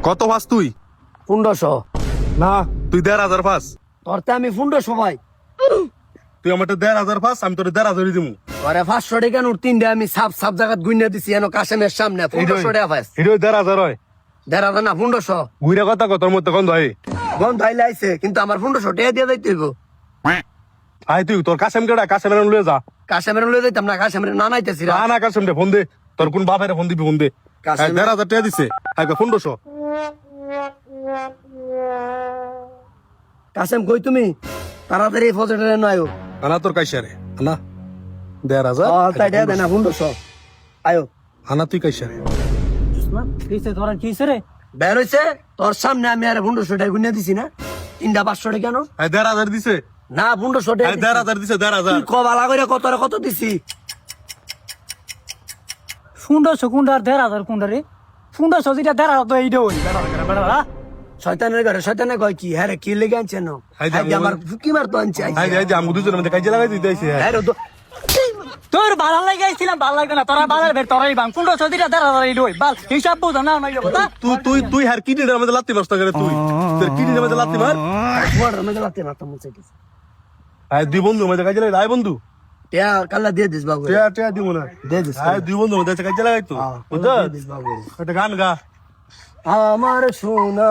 কত পাস তুই? 1500। না, তুই 1500 পাস। তোরতে আমি 1500 ভাই। তুই আমার 1500 পাস, আমি তোর 1500 দিমু। আরে 500 টাকা নোট তিনটা আমি সাপ জায়গাত গুইনা দিছি এনো কাশেমের সামনে 1500 টাকা পাইছ। হিরো 1500 হয়। 1500 না 1500। গুইরা কথা তোর মধ্যে গন্ধ হয়। গন্ধ আইলে আইছে কিন্তু আমার 1500 টাকা দিয়ে যাইতে হইব। আয় তুই তোর কাশেম কেডা? কাশেমের লয়ে যা। কাশেমের লয়ে যাইতাম না, কাশেমের না নাইতেছি রা। না কাশেম দে ফোন দে। তোর কোন বাপের ফোন দিবি ফোন দে। কাশেম- 1500 টাকা দিছে। আগে 1500। কাশেম কই তুমি? তাড়াতাড়ি ফজরের নয়ও। আনা তোর কাইসারে। আনা 1500। তাই দেয় না 1500। আয়ো। আনা তুই কাইসারে। কিসে ধরেন কিসে রে? বের হইছে তোর সামনে আমি আরে 1500 টাকা গুইনা দিছি না। তিনটা 500 টাকা কেন? 1500 দিছে। না 1500 টাকা। 1500 দিছে 1500। কবালা করে কত দিছি? সুন্দর সুকুন্ডার 1500 কুন্ডা রে? সুন্দর সজিটা 1500 তো এইটা ওই বেড়া শয়তানের ঘরে শয়তানে কয় কি? হ্যাঁ রে কি লেগে আনছে না? হাই আজকে আমার ফুকি মারতো আনছে আজকে। আই আই আমগো দুজনের মধ্যে কাইজা লাগাই দিতেছি। হ্যাঁ রে তো তোর ভালো লাগাইছিলাম ভালো লাগবে না তোরা বাজার বের তোরাই বাং কুন্ডা সজিটা 1500 এইটা ওই বাল হিসাব বুঝ না নাই কথা তুই তুই তুই হার কিডনির মধ্যে লাত্তি মারছ করে তুই। তোর কিডনির মধ্যে লাত্তি মার। তোমার মধ্যে লাগতে না তোমার চাইতে। আয় দুই বন্ধু মধ্যে কাইজা লাগাই। আয় বন্ধু। টিয়া কাল্লা দিয়ে দিস বাবু। টিয়া টিয়া দিব না। দিয়ে দিস। আয় দুই বন্ধু মধ্যে কাইজা লাগাই তো। বুঝছ? দিয়ে দিস বাবু। একটা গান গা। আমার সোনা